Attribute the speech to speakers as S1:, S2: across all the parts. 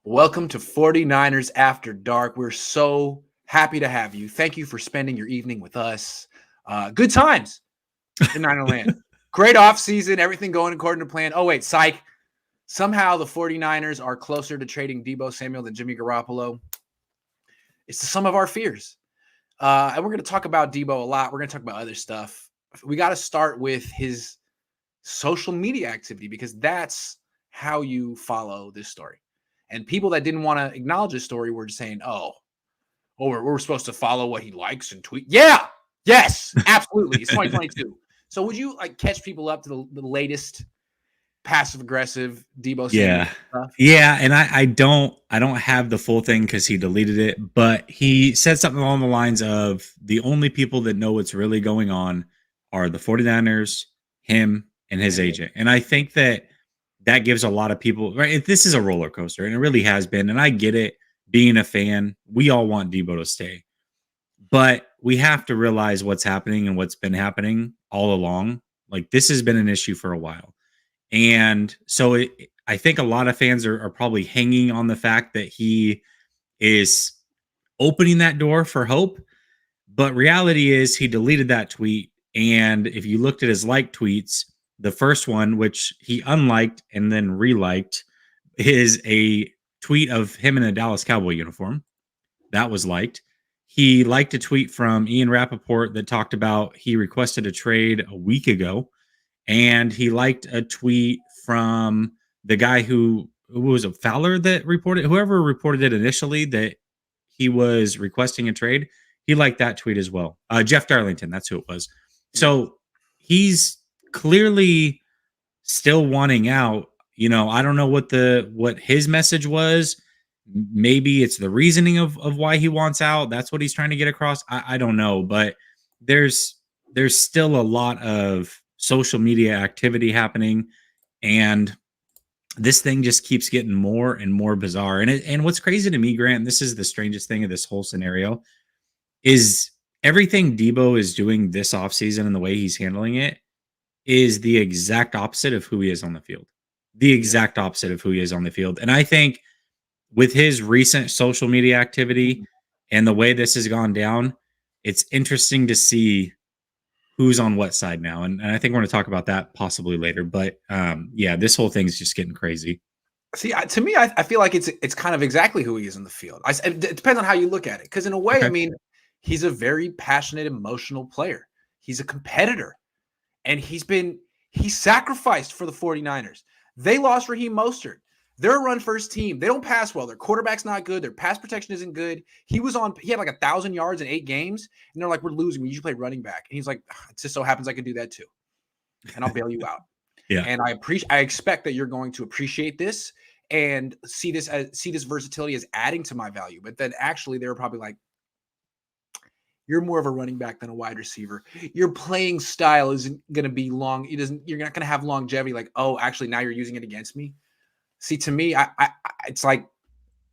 S1: Welcome to 49ers After Dark. We're so happy to have you. Thank you for spending your evening with us. Good times in Niner Land. Great offseason, everything going according to plan. Oh, wait, psych. Somehow the 49ers are closer to trading Deebo Samuels than Jimmy Garoppolo. It's the sum of our fears. And we're going to talk about Deebo a lot. We're going to talk about other stuff. We got to start with his social media activity because that's how you follow this story. And people that didn't want to acknowledge this story were just saying, we're supposed to follow what he likes and tweet. Yeah, yes, absolutely. It's 2022. So would you catch people up to the latest passive aggressive Deebo Samuel
S2: Yeah.
S1: stuff?
S2: Yeah, and I don't have the full thing because he deleted it, but he said something along the lines of the only people that know what's really going on are the 49ers, him, and his agent. And I think that gives a lot of people, right? This is a roller coaster, and it really has been. And I get it, being a fan, we all want Deebo to stay. But we have to realize what's happening and what's been happening all along. Like, this has been an issue for a while. And so I think a lot of fans are probably hanging on the fact that he is opening that door for hope. But reality is he deleted that tweet. And if you looked at his like tweets, the first one, which he unliked and then reliked, is a tweet of him in a Dallas Cowboy uniform. That was liked. He liked a tweet from Ian Rappaport that talked about he requested a trade a week ago, and he liked a tweet from the guy who was a Fowler that reported, whoever reported it initially, that he was requesting a trade. He liked that tweet as well. Jeff Darlington, that's who it was. So he's clearly still wanting out. I don't know what his message was. Maybe it's the reasoning of why he wants out. That's what he's trying to get across. I don't know, but there's still a lot of social media activity happening, and this thing just keeps getting more and more bizarre. And what's crazy to me, Grant, this is the strangest thing of this whole scenario, is everything Deebo is doing this offseason and the way he's handling it is the exact opposite of who he is on the field. The exact opposite of who he is on the field. And I think with his recent social media activity and the way this has gone down, it's interesting to see who's on what side now. And I think we're going to talk about that possibly later. But yeah, this whole thing's just getting crazy.
S1: See, to me, I feel like it's kind of exactly who he is in the field. It depends on how you look at it. Because in a way, I
S2: Okay.
S1: mean, he's a very passionate, emotional player. He's a competitor. And he sacrificed for the 49ers. They lost Raheem Mostert. They're a run first team. They don't pass well. Their quarterback's not good. Their pass protection isn't good. He had like 1,000 yards in 8 games. And they're like, we're losing. We usually play running back. And he's like, it just so happens I can do that too. And I'll bail you out.
S2: Yeah.
S1: And I expect that you're going to appreciate this and see this versatility as adding to my value. But then actually they were probably like, you're more of a running back than a wide receiver. Your playing style isn't going to be long. You're not going to have longevity. Like, oh, actually, now you're using it against me. See, to me, it's like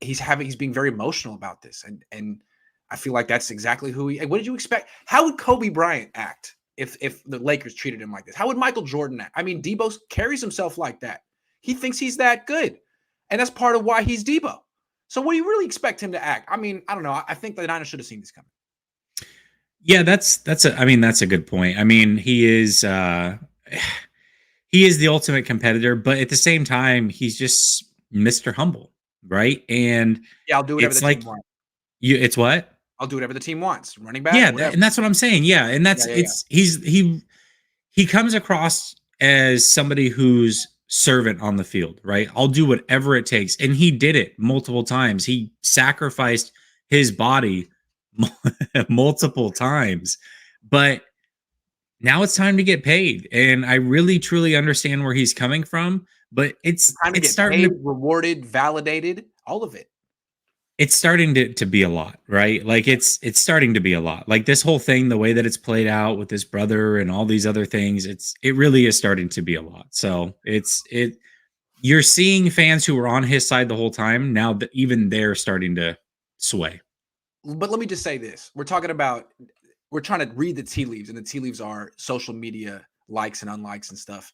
S1: he's being very emotional about this, and I feel like that's exactly who he. What did you expect? How would Kobe Bryant act if the Lakers treated him like this? How would Michael Jordan act? I mean, Deebo carries himself like that. He thinks he's that good, and that's part of why he's Deebo. So, what do you really expect him to act? I mean, I don't know. I think the Niners should have seen this coming.
S2: Yeah, that's a good point. I mean, he is the ultimate competitor, but at the same time, he's just Mr. Humble, right? And
S1: Yeah, I'll do whatever the
S2: it's
S1: team
S2: like
S1: wants.
S2: it's what?
S1: I'll do whatever the team wants. Running back,
S2: Yeah,
S1: whatever.
S2: and that's what I'm saying. Yeah, and
S1: Yeah,
S2: that's
S1: yeah, yeah.
S2: he comes across as somebody who's servant on the field, right? I'll do whatever it takes, and he did it multiple times. He sacrificed his body multiple times, but now it's time to get paid. And I really truly understand where he's coming from, but
S1: Time to
S2: it's
S1: get
S2: starting
S1: paid,
S2: to
S1: rewarded, validated, all of it.
S2: it's starting to be a lot, right? Like it's starting to be a lot. Like this whole thing, the way that it's played out with his brother and all these other things, it really is starting to be a lot. So it you're seeing fans who were on his side the whole time now that even they're starting to sway.
S1: But let me just say this. We're trying to read the tea leaves, and the tea leaves are social media likes and unlikes and stuff.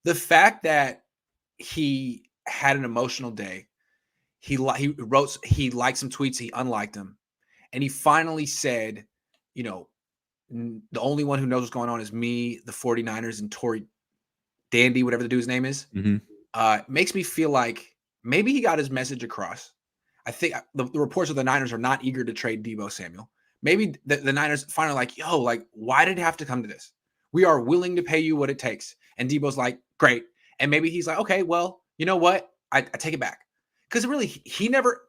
S1: The fact that he had an emotional day, he wrote, he liked some tweets, he unliked them, and he finally said, you know, the only one who knows what's going on is me, the 49ers, and Tory Dandy, whatever the dude's name is. Makes me feel like maybe he got his message across. I think the reports of the Niners are not eager to trade Deebo Samuel. Maybe the Niners finally like, yo, like, why did it have to come to this? We are willing to pay you what it takes. And Deebo's like, great. And maybe he's like, okay, well, you know what? I take it back. Because really, he never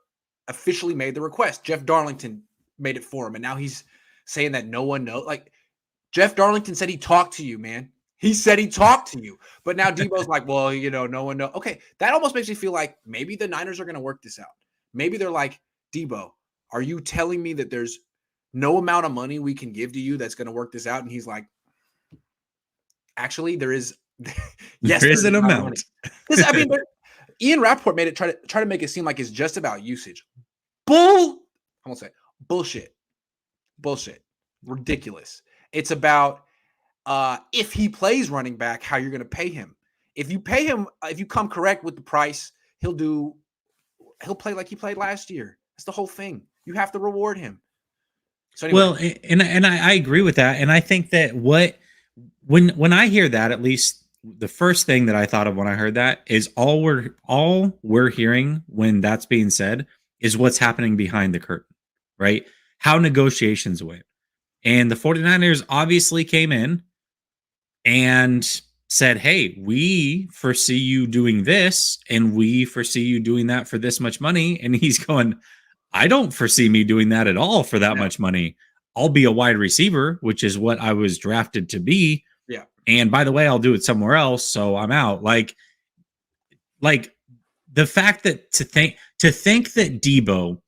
S1: officially made the request. Jeff Darlington made it for him. And now he's saying that no one knows. Like, Jeff Darlington said he talked to you, man. He said he talked to you. But now Deebo's like, well, you know, no one knows. Okay, that almost makes me feel like maybe the Niners are going to work this out. Maybe they're like, Deebo, are you telling me that there's no amount of money we can give to you that's going to work this out? And he's like, actually, there is.
S2: Yes, there is an amount.
S1: Because I mean, Ian Rappaport made it try to make it seem like it's just about usage. I'm gonna say bullshit, ridiculous. It's about if he plays running back, how you're going to pay him. If you pay him, if you come correct with the price, he'll play like he played last year. That's the whole thing. You have to reward him. So anyway.
S2: Well, and I agree with that, and I think that when I hear that, at least the first thing that I thought of when I heard that is all we're hearing when that's being said is what's happening behind the curtain, right? How negotiations went. And the 49ers obviously came in and said, hey, we foresee you doing this and we foresee you doing that for this much money. And he's going, I don't foresee me doing that at all for that much money. I'll be a wide receiver, which is what I was drafted to be.
S1: Yeah.
S2: And by the way, I'll do it somewhere else. So I'm out. Like the fact that to think that Deebo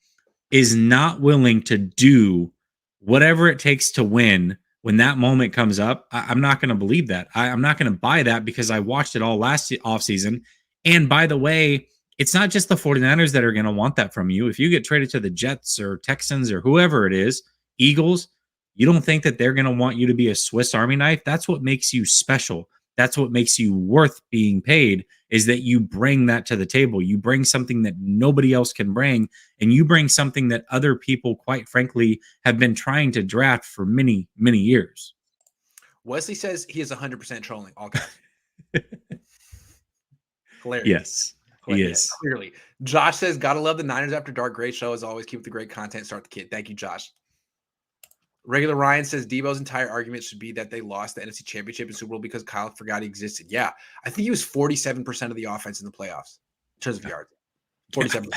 S2: is not willing to do whatever it takes to win when that moment comes up, I'm not going to believe that. I'm not going to buy that because I watched it all last offseason. And by the way, it's not just the 49ers that are going to want that from you. If you get traded to the Jets or Texans or whoever it is, Eagles, you don't think that they're going to want you to be a Swiss Army knife? That's what makes you special. That's what makes you worth being paid, is that you bring that to the table. You bring something that nobody else can bring, and you bring something that other people, quite frankly, have been trying to draft for many, many years.
S1: Wesley says he is 100% trolling. All guys. Hilarious.
S2: Yes, he is.
S1: Clearly. Josh says, gotta love the Niners After Dark. Great show as always. Keep up the great content. Start the kid. Thank you, Josh. Regular Ryan says Deebo's entire argument should be that they lost the NFC Championship and Super Bowl because Kyle forgot he existed. Yeah, I think he was 47% of the offense in the playoffs in terms of yards. 47%.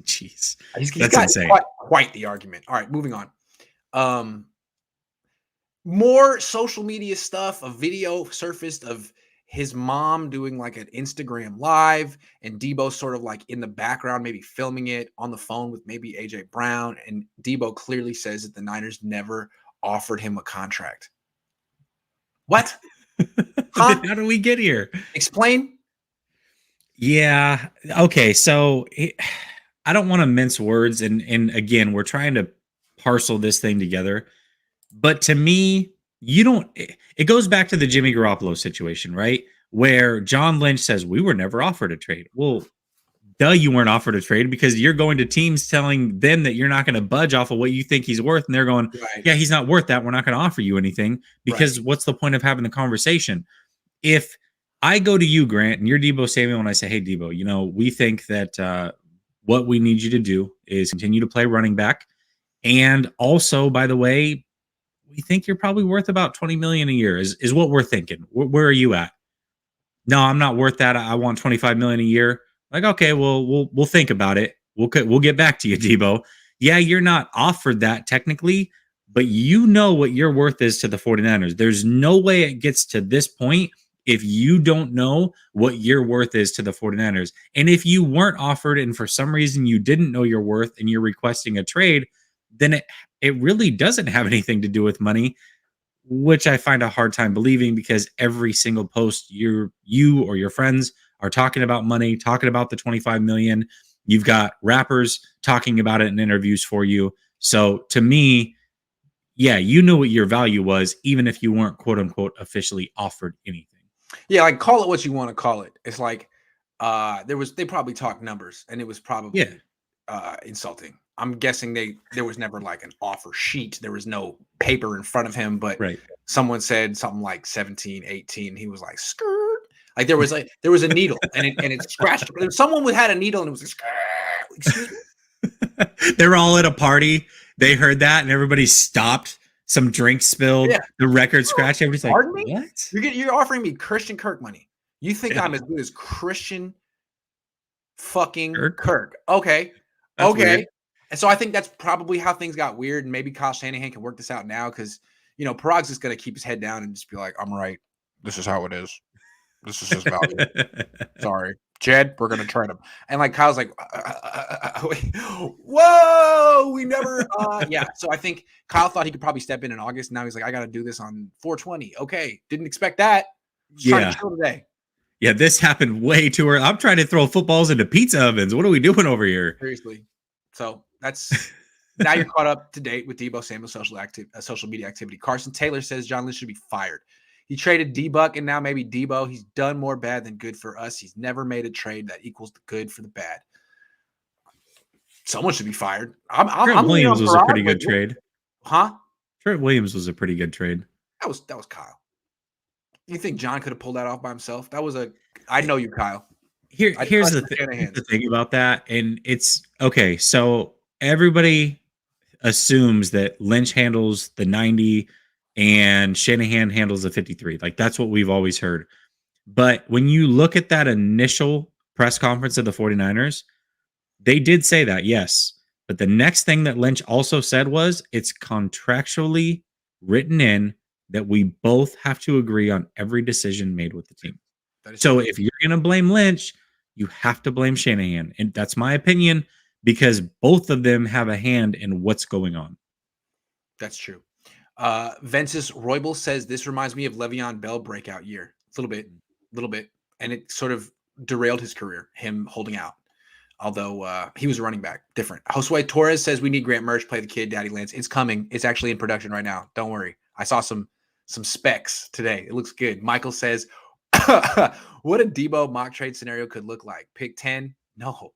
S2: Jeez,
S1: he's got insane. Quite the argument. All right, moving on. More social media stuff. A video surfaced of his mom doing like an Instagram live, and Deebo sort of like in the background, maybe filming it on the phone with maybe AJ Brown. And Deebo clearly says that the Niners never offered him a contract. What?
S2: Huh? How do we get here?
S1: Explain.
S2: Yeah. Okay. So I don't want to mince words. And again, we're trying to parcel this thing together. But to me, it goes back to the Jimmy Garoppolo situation, right? Where John Lynch says, we were never offered a trade. Well, you weren't offered a trade because you're going to teams telling them that you're not going to budge off of what you think he's worth. And they're going, yeah, he's not worth that. We're not going to offer you anything because what's the point of having the conversation? If I go to you, Grant, and you're Deebo Samuel, and I say, hey, Deebo, we think that what we need you to do is continue to play running back. And also, by the way, we think you're probably worth about $20 million a year is what we're thinking. Where are you at? No, I'm not worth that. I want $25 million a year. Like, okay, well, we'll think about it. We'll get back to you, Deebo. Yeah, you're not offered that technically, but you know what your worth is to the 49ers. There's no way it gets to this point if you don't know what your worth is to the 49ers. And if you weren't offered and for some reason you didn't know your worth and you're requesting a trade, then it really doesn't have anything to do with money, which I find a hard time believing because every single post you or your friends are talking about money, talking about the 25 million. You've got rappers talking about it in interviews for you. So to me, yeah, you knew what your value was, even if you weren't quote unquote officially offered anything.
S1: Yeah, like call it what you want to call it. It's like they probably talked numbers and it was probably insulting. I'm guessing there was never like an offer sheet. There was no paper in front of him, but
S2: Right.
S1: someone said something like 17, 18. He was like, skirt. Like there was a needle and it scratched. Someone had a needle and it was like, skirt. Excuse me.
S2: They were all at a party. They heard that and everybody stopped. Some drinks spilled.
S1: Yeah.
S2: The record scratched. Everybody's like,
S1: Pardon me?
S2: what?
S1: You're offering me Christian Kirk money. You think I'm as good as Christian fucking Kirk? Okay.
S2: That's
S1: Okay.
S2: weird.
S1: And so I think that's probably how things got weird. And maybe Kyle Shanahan can work this out now because, Parag's just going to keep his head down and just be like, I'm right. This is how it is. This is his value. Sorry. Jed, we're going to trade him. And like Kyle's like, whoa, we never. Yeah. So I think Kyle thought he could probably step in August. Now he's like, I got to do this on 420. Okay. Didn't expect that. Just trying to chill today.
S2: Yeah, this happened way too early. I'm trying to throw footballs into pizza ovens. What are we doing over here?
S1: Seriously. So that's now you're caught up to date with Deebo Samuels' social media activity. Carson Taylor says John Lynch should be fired. He traded D-Buck and now maybe Deebo. He's done more bad than good for us. He's never made a trade that equals the good for the bad. Someone should be fired.
S2: Trent Williams was a pretty good trade.
S1: Huh?
S2: Trent Williams was a pretty good trade.
S1: That was Kyle. You think John could have pulled that off by himself? I know you, Kyle.
S2: Here's the thing about that. And it's okay. So everybody assumes that Lynch handles the 90 and Shanahan handles the 53. Like that's what we've always heard. But when you look at that initial press conference of the 49ers, they did say that, yes. But the next thing that Lynch also said was it's contractually written in that we both have to agree on every decision made with the team. So if you're going to blame Lynch, you have to blame Shanahan. And that's my opinion because both of them have a hand in what's going on.
S1: That's true. Ventus Roybal says this reminds me of Le'Veon Bell breakout year. A little bit. And it sort of derailed his career, him holding out. Although he was a running back, different. Josue Torres says we need Grant Merch, play the kid, Daddy Lance. It's coming. It's actually in production right now. Don't worry. I saw some specs today. It looks good. Michael says, what a Deebo mock trade scenario could look like. Pick 10? No.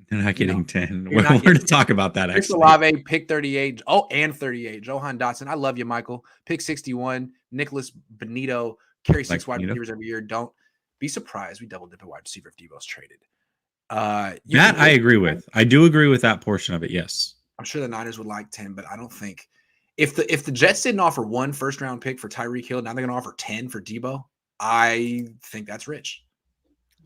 S2: They're not getting 10. We're going to talk about that,
S1: Chris
S2: actually.
S1: Olave, pick 38. Oh, and 38. Johan Dotson. I love you, Michael. Pick 61. Nicholas Benito. Carry 6 wide receivers every year. Don't be surprised. We double dip a wide receiver if Deebo's traded.
S2: That I agree with. I do agree with that portion of it, yes.
S1: I'm sure the Niners would like 10, but I don't think if the Jets didn't offer 1 first-round pick for Tyreek Hill, now they're going to offer 10 for Deebo. I think that's rich.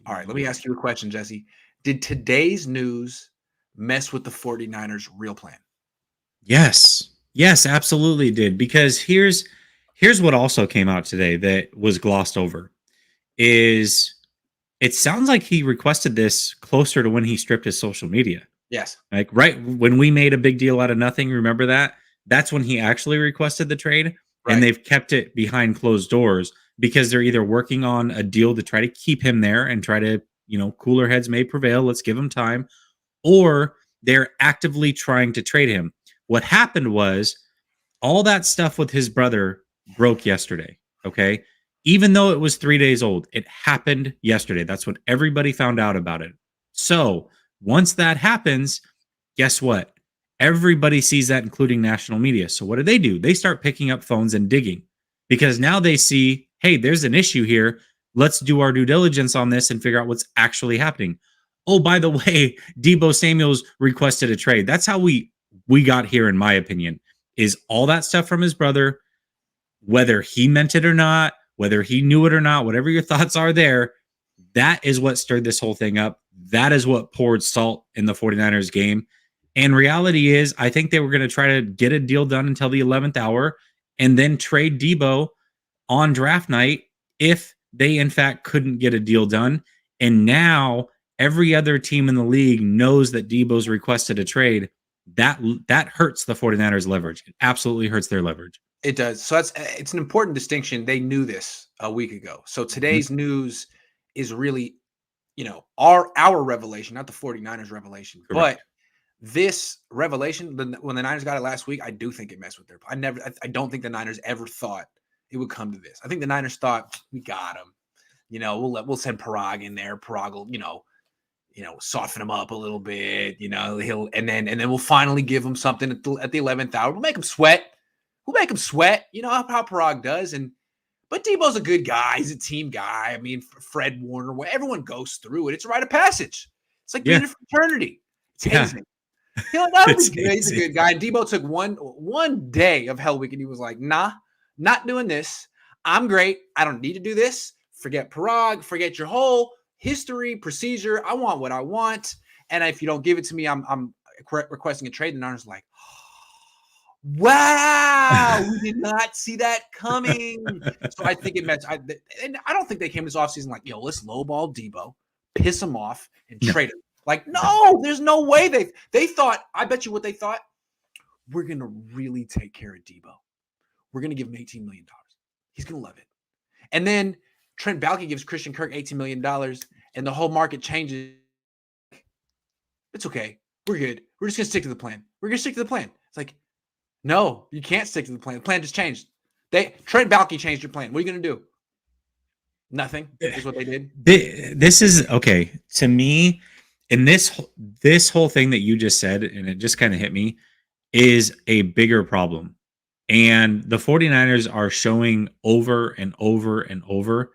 S1: All right, let me ask you a question, Jesse. Did today's news mess with the 49ers' real plan?
S2: Yes, absolutely did. Because here's what also came out today that was glossed over is it sounds like he requested this closer to when he stripped his social media.
S1: Yes.
S2: Like right when we made a big deal out of nothing, remember that? That's when he actually requested the trade. Right. And they've kept it behind closed doors because they're either working on a deal to try to keep him there and try to, cooler heads may prevail. Let's give him time. Or they're actively trying to trade him. What happened was all that stuff with his brother broke yesterday. Okay. Even though it was 3 days old, it happened yesterday. That's when everybody found out about it. So once that happens, guess what? Everybody sees that, including national media. So what do? They start picking up phones and digging because now they see, hey, there's an issue here. Let's do our due diligence on this and figure out what's actually happening. Oh, by the way, Deebo Samuels requested a trade. That's how we got here, in my opinion, is all that stuff from his brother, whether he meant it or not, whether he knew it or not, whatever your thoughts are there, that is what stirred this whole thing up. That is what poured salt in the 49ers game. And reality is, I think they were going to try to get a deal done until the 11th hour and then trade Deebo on draft night if they, in fact, couldn't get a deal done. And now every other team in the league knows that Deebo's requested a trade. That hurts the 49ers' leverage. It absolutely hurts their leverage.
S1: It does. So it's an important distinction. They knew this a week ago. So today's news is really, our revelation, not the 49ers revelation. Correct. But this revelation, when the Niners got it last week, I do think it messed with their. I don't think the Niners ever thought it would come to this. I think the Niners thought we got him. We'll send Parag in there. Parag will, soften him up a little bit. And then we'll finally give him something at the 11th hour. We'll make him sweat. You know how Parag does. But Deebo's a good guy. He's a team guy. I mean, Fred Warner, everyone goes through it. It's a rite of passage. It's like being a fraternity. It's hazing. That'll be good. He's a good guy. And Deebo took one day of Hell Week, and he was like, nah, not doing this. I'm great. I don't need to do this. Forget Parag. Forget your whole history, procedure. I want what I want. And if you don't give it to me, I'm requesting a trade. And Niners like, wow, we did not see that coming. So I think it meant, and I don't think they came this offseason like, let's lowball Deebo, piss him off, and trade him. Like, no, there's no way they thought, I bet you what they thought, we're going to really take care of Deebo. We're going to give him $18 million. He's going to love it. And then Trent Baalke gives Christian Kirk $18 million, and the whole market changes. It's okay. We're good. We're just going to stick to the plan. It's like, no, you can't stick to the plan. The plan just changed. Trent Baalke changed your plan. What are you going to do? Nothing is what they did.
S2: This is okay to me. And this whole thing that you just said, and it just kind of hit me, is a bigger problem. And the 49ers are showing over and over and over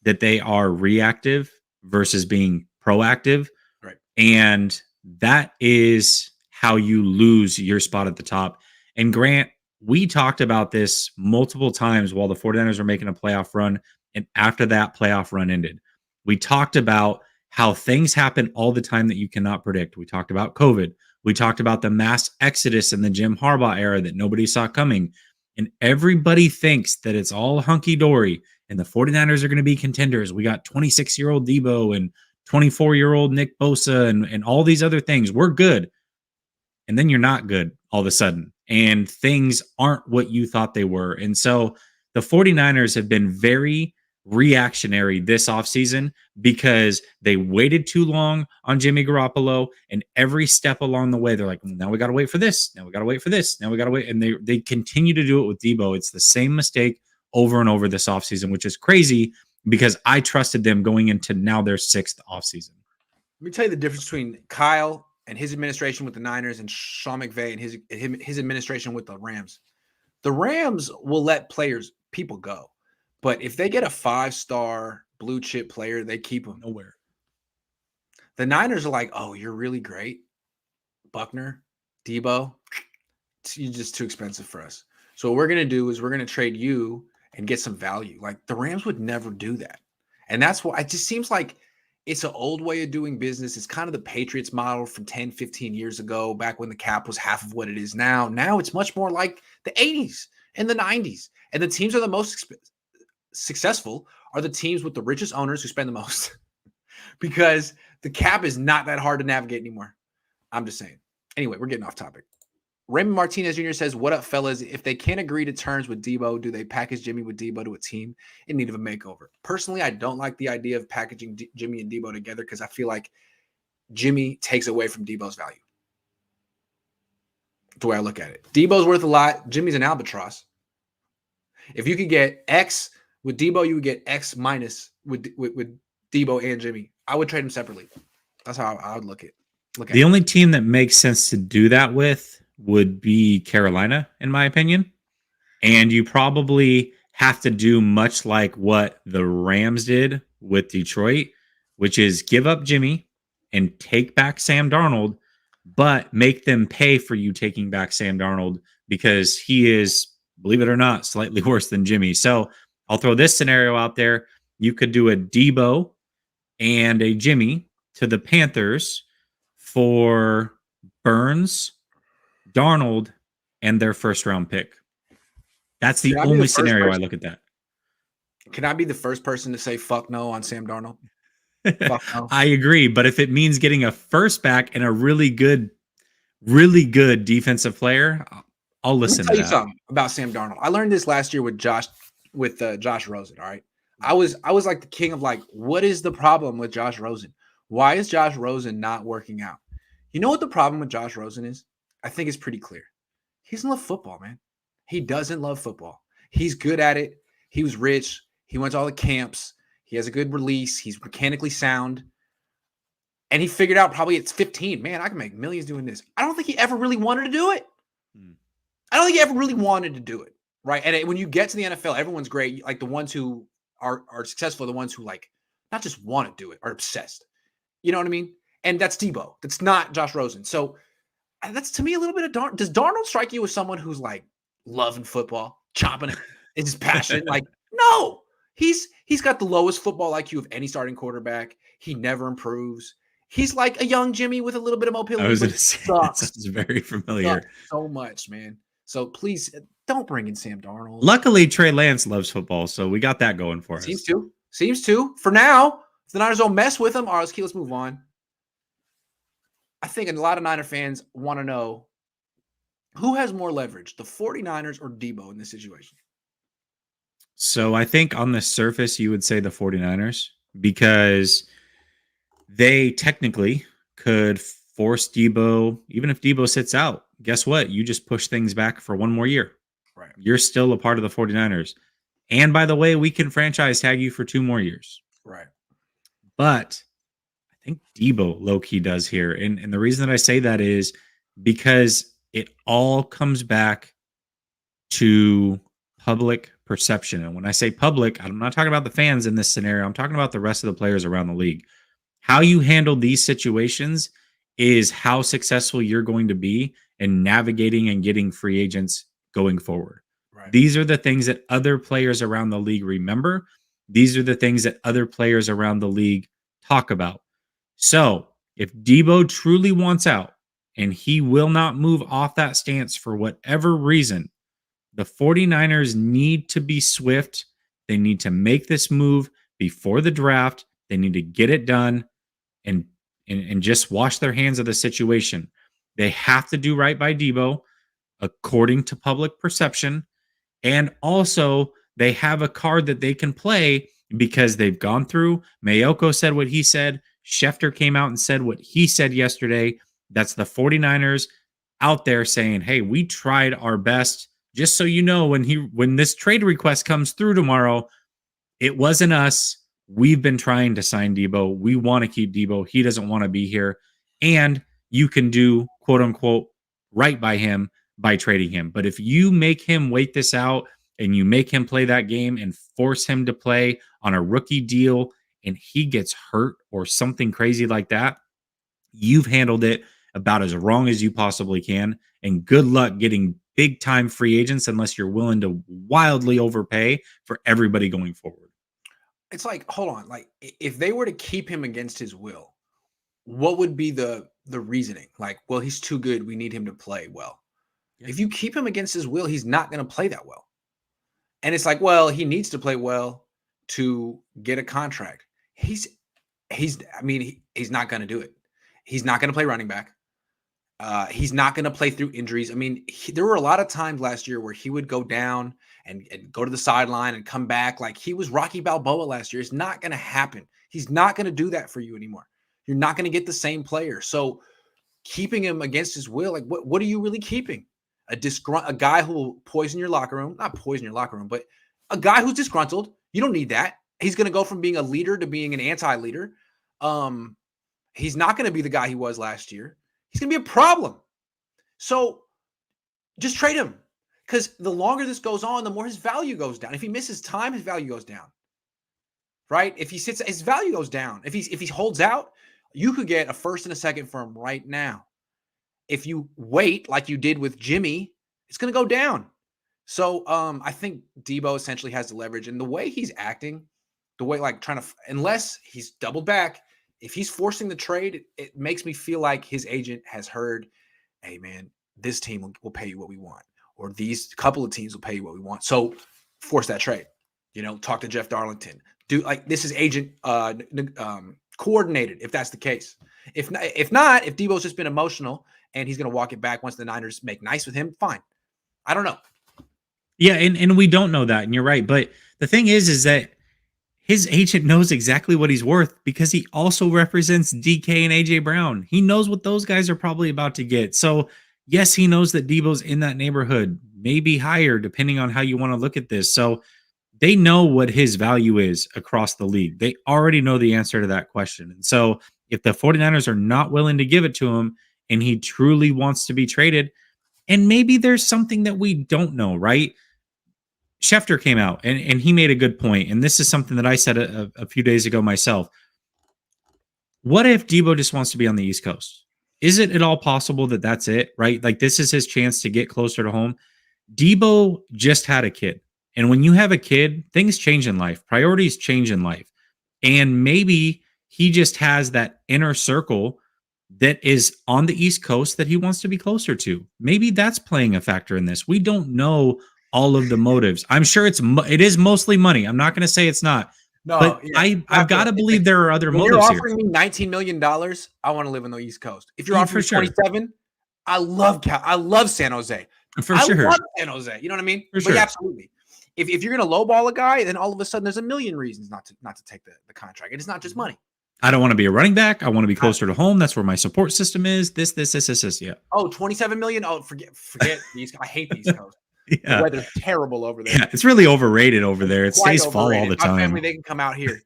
S2: that they are reactive versus being proactive.
S1: Right.
S2: And that is how you lose your spot at the top. And Grant, we talked about this multiple times while the 49ers were making a playoff run. And after that playoff run ended, we talked about how things happen all the time that you cannot predict. We talked about COVID. We talked about the mass exodus in the Jim Harbaugh era that nobody saw coming. And everybody thinks that it's all hunky-dory and the 49ers are going to be contenders. We got 26-year-old Deebo and 24-year-old Nick Bosa and all these other things. We're good. And then you're not good all of a sudden. And things aren't what you thought they were. And so the 49ers have been very reactionary this offseason because they waited too long on Jimmy Garoppolo, and every step along the way they're like, now we got to wait for this, now we got to wait for this, now we got to wait, and they continue to do it with Deebo. It's the same mistake over and over this offseason, which is crazy because I trusted them going into now their sixth offseason.
S1: Let me tell you the difference between Kyle and his administration with the Niners and Sean McVay and his administration with the Rams. The Rams will let people go. But if they get a 5-star blue chip player, they keep them nowhere. The Niners are like, oh, you're really great. Buckner, Deebo, you're just too expensive for us. So what we're going to do is we're going to trade you and get some value. Like the Rams would never do that. And that's why it just seems like it's an old way of doing business. It's kind of the Patriots model from 10, 15 years ago, back when the cap was half of what it is now. Now it's much more like the 80s and the 90s. And the teams are the most successful are the teams with the richest owners who spend the most because the cap is not that hard to navigate anymore. I'm just saying. Anyway, we're getting off topic. Raymond Martinez Jr. says, what up, fellas? If they can't agree to terms with Deebo, do they package Jimmy with Deebo to a team in need of a makeover? Personally, I don't like the idea of packaging Jimmy and Deebo together because I feel like Jimmy takes away from Deebo's value. The way I look at it. Deebo's worth a lot. Jimmy's an albatross. If you could get X with Deebo, you would get X minus with Deebo and Jimmy. I would trade them separately. That's how I would look at it.
S2: The only team that makes sense to do that with would be Carolina, in my opinion. And you probably have to do much like what the Rams did with Detroit, which is give up Jimmy and take back Sam Darnold, but make them pay for you taking back Sam Darnold because he is, believe it or not, slightly worse than Jimmy. So I'll throw this scenario out there. You could do a Deebo and a Jimmy to the Panthers for Burns, Darnold, and their first-round pick. That's the only scenario I look at that.
S1: Can I be the first person to say fuck no on Sam Darnold?
S2: Fuck no. I agree, but if it means getting a first back and a really good defensive player, I'll listen to that.
S1: Let me tell you something about Sam Darnold. I learned this last year with Josh Rosen, all right? I was like the king of like, what is the problem with Josh Rosen? Why is Josh Rosen not working out? You know what the problem with Josh Rosen is? I think it's pretty clear. He doesn't love football, man. He doesn't love football. He's good at it. He was rich. He went to all the camps. He has a good release. He's mechanically sound. And he figured out probably it's 15. Man, I can make millions doing this. I don't think he ever really wanted to do it. I don't think he ever really wanted to do it. Right. And when you get to the NFL, everyone's great. Like the ones who are successful, the ones who like not just want to do it, are obsessed. You know what I mean? And that's Deebo. That's not Josh Rosen. So that's to me a little bit of Darnold. Does Darnold strike you as someone who's like loving football, chopping it, is his passion? Like, no, he's got the lowest football IQ of any starting quarterback. He never improves. He's like a young Jimmy with a little bit of mobility.
S2: I was going to say, that sounds very familiar.
S1: So much, man. So please don't bring in Sam Darnold.
S2: Luckily, Trey Lance loves football, so we got that going for us.
S1: Seems to. For now, if the Niners don't mess with him, all right, let's move on. I think a lot of Niner fans want to know who has more leverage, the 49ers or Deebo in this situation?
S2: So I think on the surface, you would say the 49ers because they technically could force Deebo, even if Deebo sits out. Guess what? You just push things back for one more year.
S1: Right.
S2: You're still a part of the 49ers. And by the way, we can franchise tag you for 2 more years.
S1: Right.
S2: But I think Deebo low-key does here. And the reason that I say that is because it all comes back to public perception. And when I say public, I'm not talking about the fans in this scenario. I'm talking about the rest of the players around the league. How you handle these situations is how successful you're going to be in navigating and getting free agents going forward. Right. These are the things that other players around the league remember. These are the things that other players around the league talk about. So if Deebo truly wants out and he will not move off that stance for whatever reason, the 49ers need to be swift. They need to make this move before the draft. They need to get it done and just wash their hands of the situation. They have to do right by Deebo according to public perception. And also, they have a card that they can play because they've gone through. Mayoko said what he said. Schefter came out and said what he said yesterday. That's the 49ers out there saying, hey, we tried our best. Just so you know, when this trade request comes through tomorrow, it wasn't us. We've been trying to sign Deebo. We want to keep Deebo. He doesn't want to be here. And you can do, quote unquote, right by him by trading him. But if you make him wait this out and you make him play that game and force him to play on a rookie deal and he gets hurt or something crazy like that, you've handled it about as wrong as you possibly can. And good luck getting big time free agents unless you're willing to wildly overpay for everybody going forward.
S1: It's like, hold on, like if they were to keep him against his will, what would be the reasoning? Like, well, he's too good. We need him to play well. Yeah. If you keep him against his will, he's not going to play that well. And it's like, well, he needs to play well to get a contract. He's not going to do it. He's not going to play running back. He's not going to play through injuries. I mean, there were a lot of times last year where he would go down and go to the sideline and come back. Like he was Rocky Balboa last year. It's not going to happen. He's not going to do that for you anymore. You're not going to get the same player. So keeping him against his will, like what are you really keeping? A guy who will poison your locker room, not poison your locker room, but a guy who's disgruntled. You don't need that. He's going to go from being a leader to being an anti-leader. He's not going to be the guy he was last year. He's going to be a problem. So just trade him because the longer this goes on, the more his value goes down. If he misses time, his value goes down. Right? If he sits, his value goes down. If he holds out, you could get a first and a second for him right now. If you wait like you did with Jimmy, it's going to go down. So I think Deebo essentially has the leverage. And the way he's acting, the way like trying to, unless he's doubled back, if he's forcing the trade, it makes me feel like his agent has heard, hey, man, this team will pay you what we want. Or these couple of teams will pay you what we want. So force that trade. You know, talk to Jeff Darlington. Do like this is agent coordinated if that's the case. If Deebo's just been emotional and he's going to walk it back once the Niners make nice with him, fine. I don't know.
S2: Yeah, and we don't know that, and you're right. But the thing is that his agent knows exactly what he's worth because he also represents DK and AJ Brown. He knows what those guys are probably about to get. So yes, he knows that Deebo's in that neighborhood, maybe higher, depending on how you want to look at this. So they know what his value is across the league. They already know the answer to that question. And so If the 49ers are not willing to give it to him and he truly wants to be traded, and maybe there's something that we don't know, right? Schefter came out and he made a good point, and this is something that I said a few days ago myself. What if Deebo just wants to be on the East Coast? Is it at all possible that that's it, right? Like this is his chance to get closer to home. Deebo just had a kid. And when you have a kid, things change in life, priorities change in life. And maybe he just has that inner circle that is on the East Coast that he wants to be closer to. Maybe that's playing a factor in this. We don't know all of the motives. I'm sure it is mostly money. I'm not going to say it's not.
S1: No,
S2: But
S1: yeah,
S2: I've got to believe there are other
S1: when you're
S2: motives here.
S1: offering me $19 million, I want to live on the East Coast. If you're
S2: Yeah,
S1: offering me
S2: for sure.
S1: 27, I love San Jose.
S2: For
S1: I
S2: sure.
S1: love San Jose. You know what I mean?
S2: For
S1: But
S2: sure.
S1: yeah, absolutely. If you're gonna lowball a guy, then all of a sudden there's a million reasons not to take the contract. And it's not just money.
S2: I don't want to be a running back. I want to be closer to home. That's where my support system is. This. Yeah.
S1: Oh, 27 million. Oh, forget these. I hate these Coast.
S2: Yeah.
S1: The weather's terrible over there.
S2: Yeah, it's really overrated over there. It stays fall all the time.
S1: My family, they can come out here.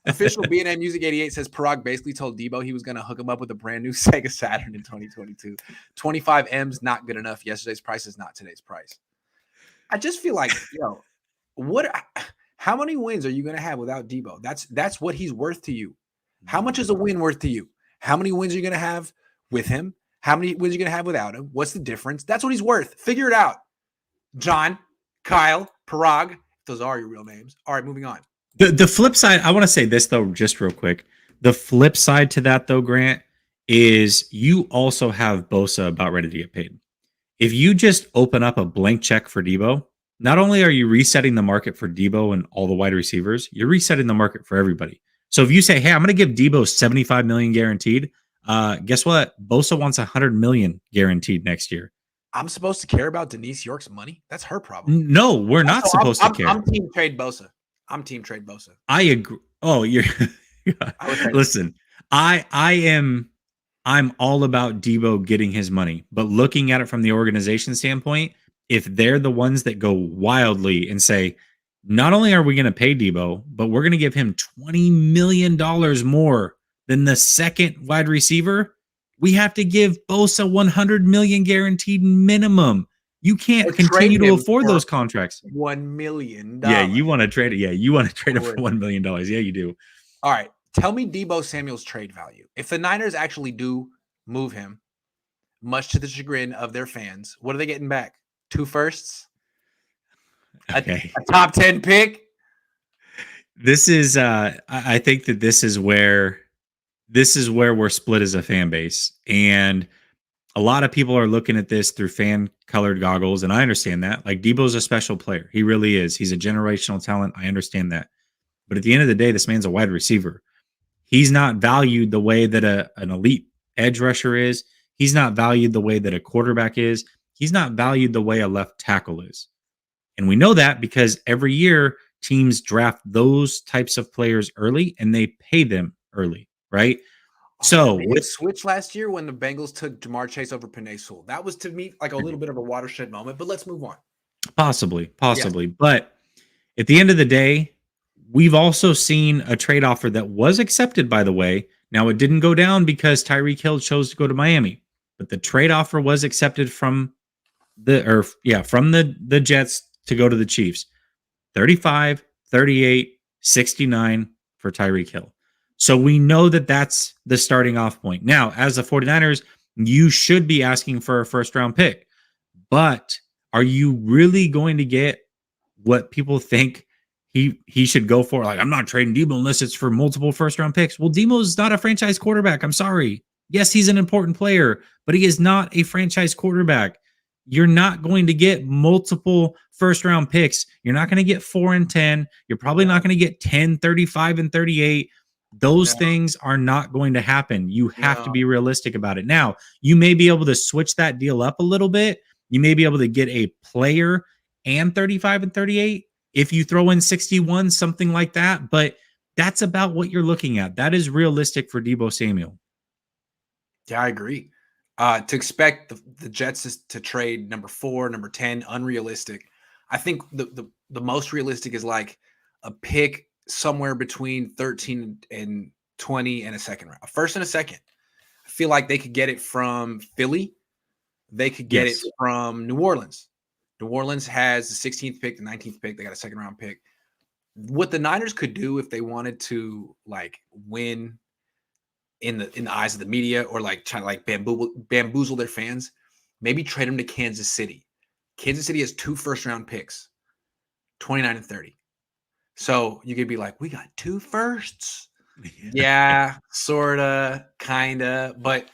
S1: Official B&M Music 88 says Parag basically told Deebo he was going to hook him up with a brand new Sega Saturn in 2022. 25 M's not good enough. Yesterday's price is not today's price. I just feel like, how many wins are you going to have without Deebo? That's what he's worth to you. How much is a win worth to you? How many wins are you going to have with him? How many wins are you going to have without him? What's the difference? That's what he's worth. Figure it out. John, Kyle, Parag, those are your real names. All right, moving on.
S2: The flip side, I want to say this, though, just real quick. The flip side to that, though, Grant, is you also have Bosa about ready to get paid. If you just open up a blank check for Deebo, not only are you resetting the market for Deebo and all the wide receivers, you're resetting the market for everybody. So if you say, hey, I'm going to give Deebo $75 million guaranteed, guess what? Bosa wants $100 million guaranteed next year.
S1: I'm supposed to care about Denise York's money? That's her problem.
S2: No, we're not supposed to care.
S1: I'm team trade Bosa.
S2: I agree. Oh, you're listen. I'm all about Deebo getting his money, but looking at it from the organization standpoint, if they're the ones that go wildly and say, not only are we going to pay Deebo, but we're going to give him $20 million more than the second wide receiver, we have to give Bosa $100 million guaranteed minimum. You can't continue to afford those contracts.
S1: $1 million.
S2: Yeah, you want to trade it. Yeah, you want to trade it for $1 million. Yeah, you do.
S1: All right. Tell me Deebo Samuels' trade value. If the Niners actually do move him, much to the chagrin of their fans, what are they getting back? 2 firsts?
S2: Okay.
S1: A top 10 pick?
S2: This is I think that this is where we're split as a fan base. And a lot of people are looking at this through fan colored goggles. And I understand that. Like Deebo's a special player. He really is. He's a generational talent. I understand that. But at the end of the day, this man's a wide receiver. He's not valued the way that an elite edge rusher is. He's not valued the way that a quarterback is. He's not valued the way a left tackle is. And we know that because every year teams draft those types of players early and they pay them early, right? So
S1: it switched last year when the Bengals took Jamar Chase over Penei Sewell. That was to me like a little bit of a watershed moment, but let's move on.
S2: Possibly. Yeah. But at the end of the day, we've also seen a trade offer that was accepted, by the way. Now, it didn't go down because Tyreek Hill chose to go to Miami, but the trade offer was accepted from the Jets to go to the Chiefs. 35, 38, 69 for Tyreek Hill. So we know that that's the starting off point. Now, as the 49ers, you should be asking for a first round pick, but are you really going to get what people think he should go for? Like, I'm not trading Deebo unless it's for multiple first round picks. Well, Deebo's not a franchise quarterback. I'm sorry. Yes, he's an important player, but he is not a franchise quarterback. You're not going to get multiple first round picks. You're not going to get 4 and 10. You're probably not going to get 10, 35, and 38. Those things are not going to happen. You have to be realistic about it. Now, you may be able to switch that deal up a little bit. You may be able to get a player and 35 and 38 if you throw in 61, something like that. But that's about what you're looking at. That is realistic for Deebo Samuel.
S1: Yeah, I agree. To expect the Jets to trade number 4, number 10, unrealistic. I think the most realistic is like a pick somewhere between 13 and 20 and a second round. A first and a second. I feel like they could get it from Philly. They could get it from New Orleans. New Orleans has the 16th pick, the 19th pick. They got a second round pick. What the Niners could do if they wanted to like win in the eyes of the media, or like try to like bamboozle their fans, maybe trade them to Kansas City. Kansas City has 2 first-round picks, 29 and 30. So you could be like, we got 2 firsts. Yeah, sorta, kinda, but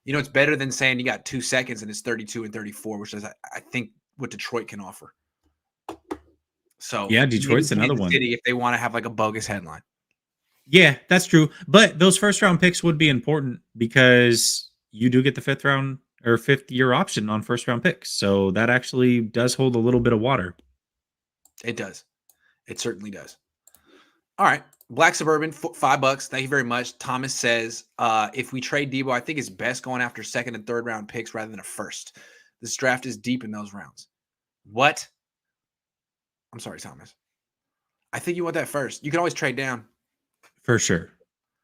S1: it's better than saying you got 2 seconds and it's 32 and 34, which is I think what Detroit can offer. So
S2: yeah, Detroit's another one.
S1: City if they want to have like a bogus headline.
S2: Yeah, that's true. But those first round picks would be important because you do get the 5th round or 5th year option on first round picks. So that actually does hold a little bit of water.
S1: It does. It certainly does. All right. Black Suburban, $5. Thank you very much. Thomas says, if we trade Deebo, I think it's best going after 2nd and 3rd round picks rather than a first. This draft is deep in those rounds. What? I'm sorry, Thomas. I think you want that first. You can always trade down.
S2: For sure.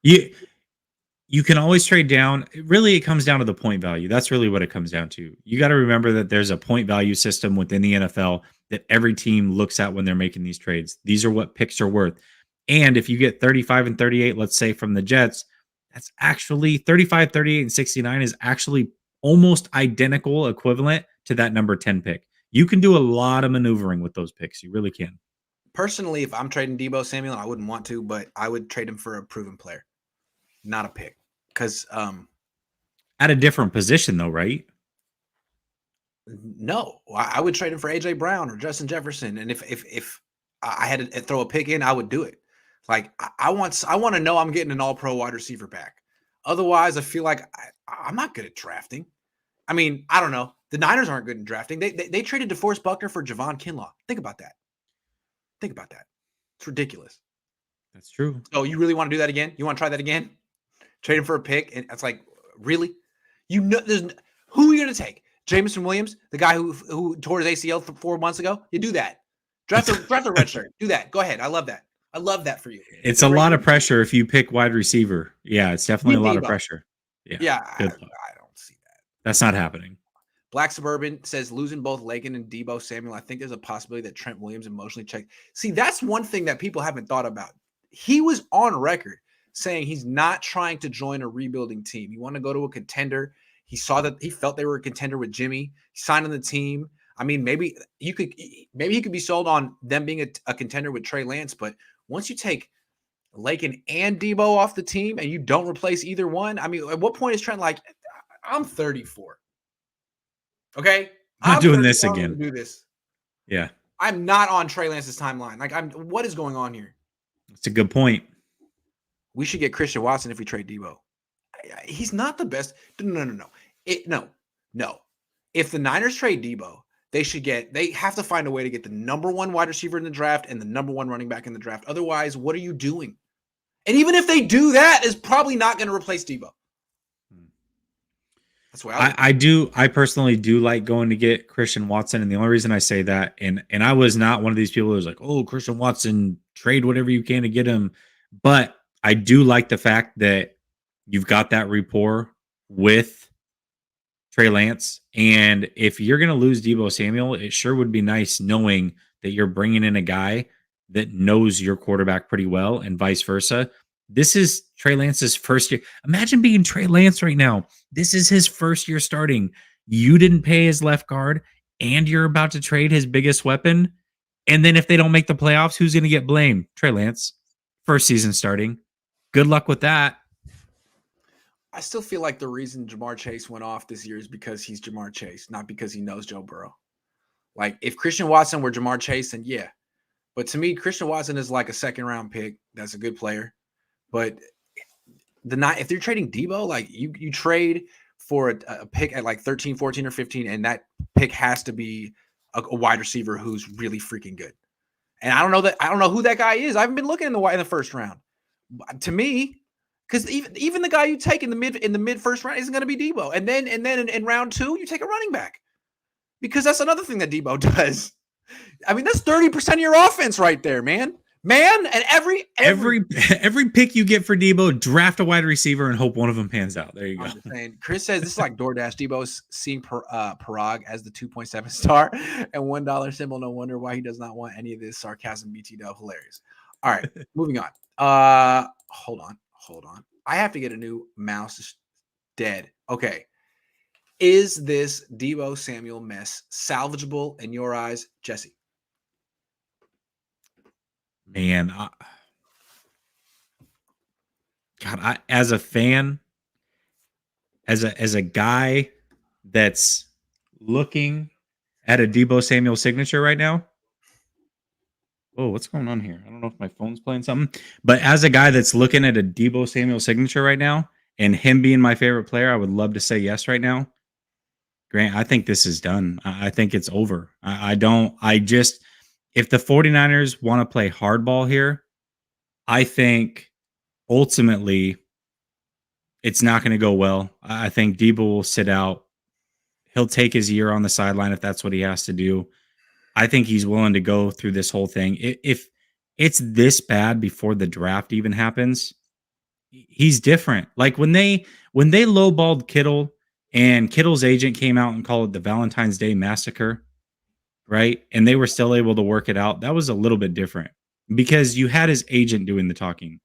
S2: You can always trade down. Really, it comes down to the point value. That's really what it comes down to. You got to remember that there's a point value system within the NFL that every team looks at when they're making these trades. These are what picks are worth. And if you get 35 and 38, let's say from the Jets, that's actually 35, 38, and 69 is actually almost identical equivalent to that number 10 pick. You can do a lot of maneuvering with those picks. You really can.
S1: Personally, if I'm trading Deebo Samuel, I wouldn't want to, but I would trade him for a proven player, not a pick. Because
S2: at a different position, though, right?
S1: No, I would trade him for AJ Brown or Justin Jefferson, and if I had to throw a pick in, I would do it. Like I want to know I'm getting an All-Pro wide receiver back. Otherwise, I feel like I'm not good at drafting. I mean, I don't know. The Niners aren't good in drafting. They traded DeForest Buckner for Javon Kinlaw. Think about that. It's ridiculous.
S2: That's true.
S1: So you really want to do that again? You want to try that again? Trade him for a pick, and it's like, really? Who are you going to take? Jameson Williams, the guy who tore his ACL 4 months ago? You do that. Draft a red shirt. Do that. Go ahead. I love that. I love that for you.
S2: It's a lot of pressure if you pick wide receiver. Yeah, it's definitely a lot of pressure.
S1: Yeah, I don't see that.
S2: That's not happening.
S1: Black Suburban says losing both Lakin and Deebo Samuel. I think there's a possibility that Trent Williams emotionally checked. See, that's one thing that people haven't thought about. He was on record saying he's not trying to join a rebuilding team. He wanted to go to a contender. He saw that he felt they were a contender with Jimmy. He signed on the team. I mean, maybe he could be sold on them being a contender with Trey Lance, but once you take Lakin and Deebo off the team and you don't replace either one, I mean, at what point is Trent like, I'm 34. Okay?
S2: I'm doing this again.
S1: Do this.
S2: Yeah.
S1: I'm not on Trey Lance's timeline. Like, what is going on here?
S2: That's a good point.
S1: We should get Christian Watson if we trade Deebo. He's not the best. No. No. If the Niners trade Deebo, they have to find a way to get the number 1 wide receiver in the draft and the number 1 running back in the draft. Otherwise, what are you doing? And even if they do that, it's probably not going to replace Deebo. That's why
S2: I personally do like going to get Christian Watson. And the only reason I say that, and I was not one of these people who was like, oh, Christian Watson, trade whatever you can to get him. But I do like the fact that you've got that rapport with Trey Lance. And if you're going to lose Deebo Samuel, it sure would be nice knowing that you're bringing in a guy that knows your quarterback pretty well and vice versa. This is Trey Lance's first year. Imagine being Trey Lance right now. This is his first year starting. You didn't pay his left guard, and you're about to trade his biggest weapon. And then if they don't make the playoffs, who's going to get blamed? Trey Lance. First season starting. Good luck with that.
S1: I still feel like the reason Jamar Chase went off this year is because he's Jamar Chase, not because he knows Joe Burrow. Like, if Christian Watson were Jamar Chase, then yeah. But to me, Christian Watson is like a second-round pick. That's a good player. But if you're trading Deebo, like you trade for a pick at like 13, 14, or 15, and that pick has to be a wide receiver who's really freaking good. And I don't know who that guy is. I haven't been looking in the first round. To me, because even the guy you take in the mid first round isn't going to be Deebo. And then in round 2, you take a running back. Because that's another thing that Deebo does. I mean, that's 30% of your offense right there, man. man. And
S2: Every pick you get for Deebo, draft a wide receiver and hope one of them pans out. There you go.
S1: I'm just saying. Chris says this is like DoorDash. Deebo's seeing Parag as the 2.7 star and $1 symbol. No wonder why he does not want any of this sarcasm. BT Dub, hilarious. All right, moving on. Hold on. I have to get a new mouse. It's dead. Okay. Is this Deebo Samuel mess salvageable in your eyes, Jesse?
S2: Man, God, as a fan, as a guy that's looking at a Deebo Samuel signature right now. Oh, what's going on here? I don't know if my phone's playing something. But as a guy that's looking at a Deebo Samuel signature right now, and him being my favorite player, I would love to say yes right now. Grant, I think this is done. I think it's over. If the 49ers want to play hardball here, I think ultimately it's not going to go well. I think Deebo will sit out. He'll take his year on the sideline if that's what he has to do. I think he's willing to go through this whole thing. If it's this bad before the draft even happens, he's different. Like when they lowballed Kittle and Kittle's agent came out and called it the Valentine's Day massacre, right? And they were still able to work it out. That was a little bit different because you had his agent doing the talking.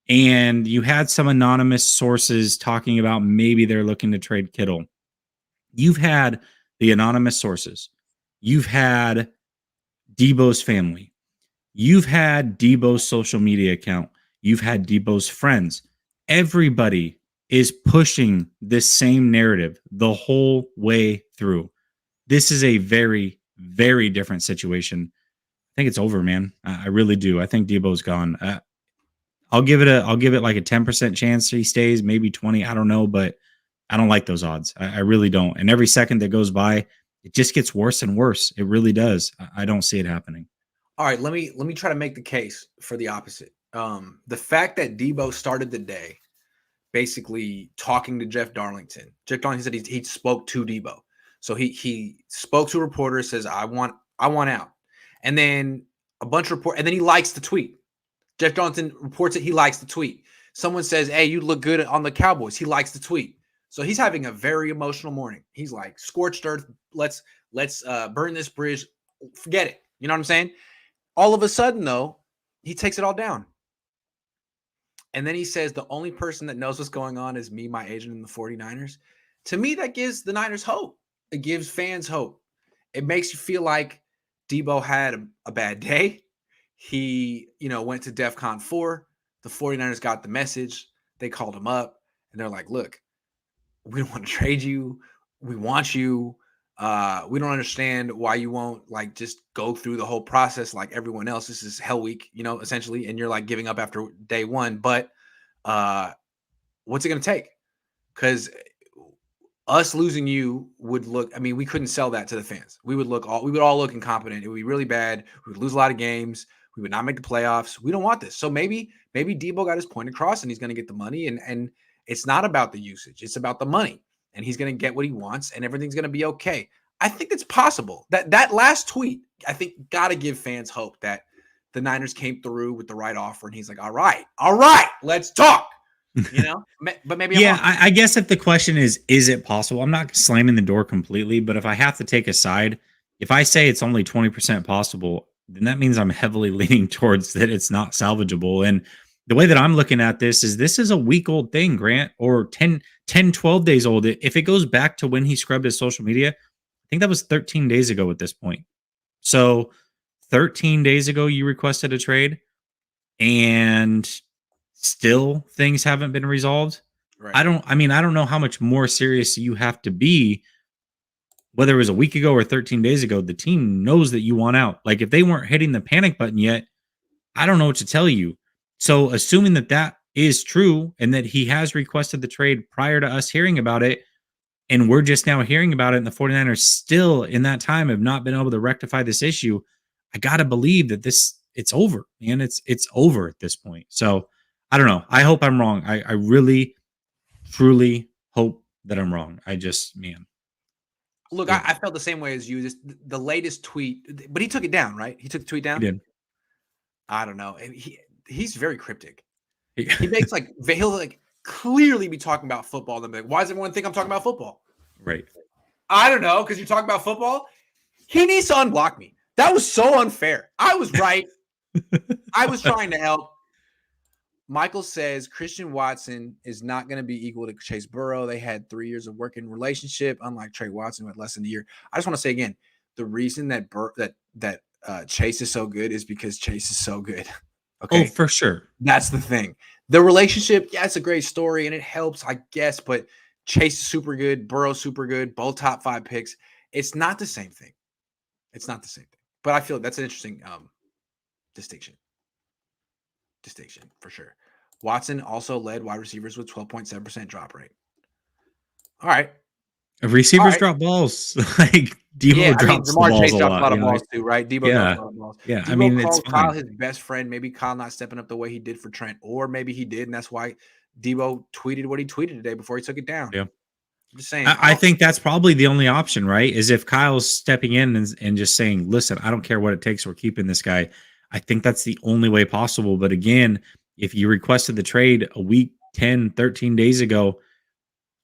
S2: And you had some anonymous sources talking about maybe they're looking to trade Kittle. You've had the anonymous sources. You've had Deebo's family. You've had Deebo's social media account. You've had Deebo's friends. Everybody is pushing this same narrative the whole way through. This is a very, very different situation. I think it's over, man. I really do. I think Deebo's gone. I'll give it like a 10% chance he stays, maybe 20. I don't know, but I don't like those odds. I really don't. And every second that goes by, it just gets worse and worse. It really does. I don't see it happening.
S1: All right, let me try to make the case for the opposite. The fact that Deebo started the day basically talking to Jeff Darlington. Jeff Darlington said he spoke to Deebo. So he spoke to a reporter, says, I want out. And then a bunch of report, and then he likes the tweet. Jeff Darlington reports it, he likes the tweet. Someone says, hey, you look good on the Cowboys. He likes the tweet. So he's having a very emotional morning. He's like, scorched earth, let's burn this bridge. Forget it. You know what I'm saying? All of a sudden, though, he takes it all down. And then he says, the only person that knows what's going on is me, my agent, and the 49ers. To me, that gives the Niners hope. It gives fans hope. It makes you feel like Deebo had a bad day. He, went to DEFCON 4. The 49ers got the message. They called him up, and they're like, look, we don't want to trade you. We want you. We don't understand why you won't just go through the whole process like everyone else. This is hell week, essentially, and you're like giving up after day one. But what's it going to take? Because us losing you would look. I mean, we couldn't sell that to the fans. We would all look incompetent. It would be really bad. We would lose a lot of games. We would not make the playoffs. We don't want this. So maybe Deebo got his point across, and he's going to get the money. And it's not about the usage. It's about the money. And he's going to get what he wants, and everything's going to be okay. I think it's possible. That last tweet, I think, got to give fans hope that the Niners came through with the right offer, and he's like, all right, let's talk. But maybe
S2: yeah, I guess if the question is it possible? I'm not slamming the door completely, but if I have to take a side, if I say it's only 20% possible, then that means I'm heavily leaning towards that it's not salvageable. And the way that I'm looking at this is a week old thing, Grant, or 10, 12 days old. If it goes back to when he scrubbed his social media, I think that was 13 days ago at this point. So 13 days ago, you requested a trade and still things haven't been resolved. Right. I don't know how much more serious you have to be. Whether it was a week ago or 13 days ago, the team knows that you want out. Like if they weren't hitting the panic button yet, I don't know what to tell you. So assuming that is true and that he has requested the trade prior to us hearing about it, and we're just now hearing about it, and the 49ers still in that time have not been able to rectify this issue, I got to believe that it's over, man. It's over at this point. So I don't know. I hope I'm wrong. I really, truly hope that I'm wrong.
S1: Look, I felt the same way as you. The latest tweet, but he took it down, right? He took the tweet down?
S2: He did.
S1: I don't know. And he's very cryptic. He makes like he'll like clearly be talking about football. And be like, why does everyone think I'm talking about football?
S2: Right.
S1: I don't know, because you're talking about football. He needs to unblock me. That was so unfair. I was right. I was trying to help. Michael says Christian Watson is not going to be equal to Chase Burrow. They had 3 years of working relationship, unlike Trey Watson with less than a year. I just want to say again, the reason that Chase is so good is because Chase is so good.
S2: Oh,
S1: Okay,
S2: for sure.
S1: that's the thing. The relationship, yeah, it's a great story and it helps, I guess. But Chase is super good, Burrow super good, both top 5 picks. It's not the same thing. It's not the same thing. But I feel that's an interesting distinction for sure. Watson also led wide receivers with 12.7% drop rate. All right.
S2: Receivers drop balls. Like
S1: Yeah,
S2: Deebo
S1: I mean,
S2: drops the
S1: Jamar
S2: balls
S1: Chase
S2: a
S1: drops a
S2: lot.
S1: lot
S2: You
S1: of
S2: know,
S1: balls
S2: like,
S1: too, right? Deebo drops
S2: yeah,
S1: a lot of balls.
S2: yeah. I
S1: Deebo
S2: mean, it's
S1: called Kyle
S2: fine.
S1: his best friend. Maybe Kyle not stepping up the way he did for Trent, or maybe he did, and that's why Deebo tweeted what he tweeted today before he took it down.
S2: Yeah.
S1: I'm just saying.
S2: I think that's probably the only option, right? Is if Kyle's stepping in and just saying, listen, I don't care what it takes. We're keeping this guy. I think that's the only way possible. But again, if you requested the trade a week, 10, 13 days ago,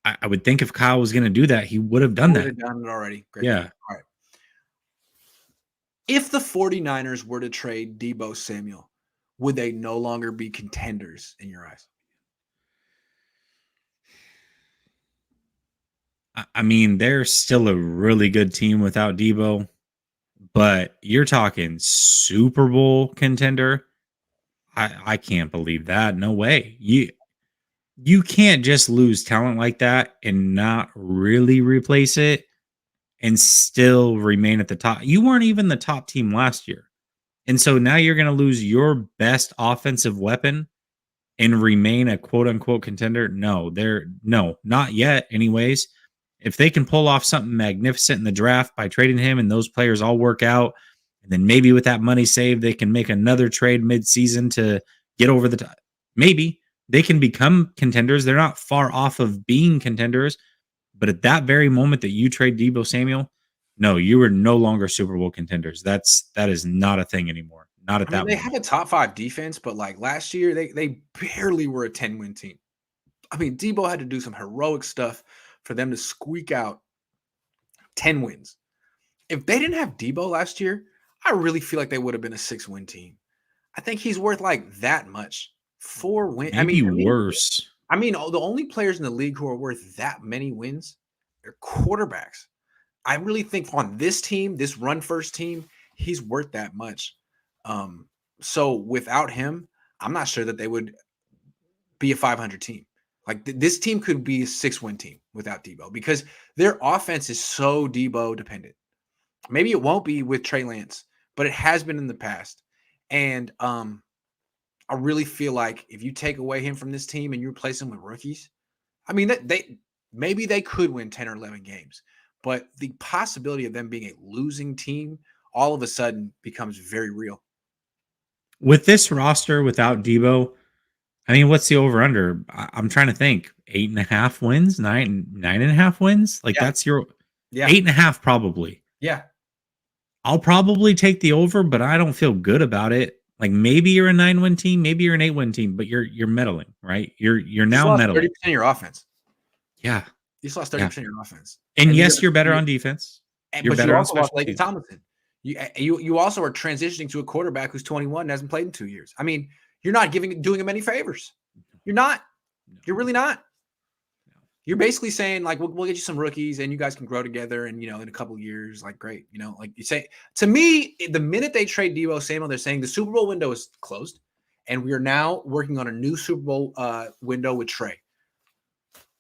S2: I would think if Kyle was going to do that, he would have done
S1: would
S2: that.
S1: have done it already. Great
S2: Yeah.
S1: point. All right. If the 49ers were to trade Deebo Samuel, would they no longer be contenders in your eyes?
S2: I mean, they're still a really good team without Deebo, but you're talking Super Bowl contender. I can't believe that. No way. You can't just lose talent like that and not really replace it and still remain at the top. You weren't even the top team last year. And so now you're going to lose your best offensive weapon and remain a quote unquote contender. No, not yet anyways. If they can pull off something magnificent in the draft by trading him and those players all work out, and then maybe with that money saved, they can make another trade mid-season to get over the top. Maybe they can become contenders. They're not far off of being contenders. But at that very moment that you trade Deebo Samuel, no, you are no longer Super Bowl contenders. That is not a thing anymore. Not at
S1: I mean,
S2: that
S1: they have
S2: moment.
S1: a top 5 defense, but like last year, they barely were a 10-win team. I mean, Deebo had to do some heroic stuff for them to squeak out 10 wins. If they didn't have Deebo last year, I really feel like they would have been a 6-win team. I think he's worth like that much. 4 wins. I
S2: Maybe
S1: mean,
S2: worse.
S1: the only players in the league who are worth that many wins are quarterbacks. I really think on this team, this run first team, he's worth that much. So without him, I'm not sure that they would be a 500 team. Like this team could be a 6-win team without Deebo because their offense is so Deebo dependent. Maybe it won't be with Trey Lance, but it has been in the past. And I really feel like if you take away him from this team and you replace him with rookies, I mean maybe they could win 10 or 11 games, but the possibility of them being a losing team all of a sudden becomes very real.
S2: With this roster without Deebo, I mean, what's the over under? I'm trying to think. 8.5 wins, nine and a half wins. Like
S1: Yeah.
S2: that's your
S1: Yeah.
S2: 8.5 probably.
S1: Yeah.
S2: I'll probably take the over, but I don't feel good about it. Like maybe you're a 9-win team, maybe you're an 8-win team, but you're meddling, right? You're
S1: You just
S2: now
S1: lost
S2: meddling.
S1: 30% of your offense.
S2: Yeah.
S1: You just lost
S2: Yeah.
S1: 30% of your offense.
S2: And
S1: And you
S2: yes, you're better on defense. You're
S1: but you
S2: better on
S1: also lost
S2: special
S1: Laken
S2: teams.
S1: Tomlinson. You also are transitioning to a quarterback who's 21 and hasn't played in 2 years. I mean, you're not doing him any favors. You're not. You're really not. You're basically saying like we'll get you some rookies and you guys can grow together and in a couple of years, like great. Like you say to me, the minute they trade Deebo Samuel, they're saying the Super Bowl window is closed, and we are now working on a new Super Bowl window with Trey.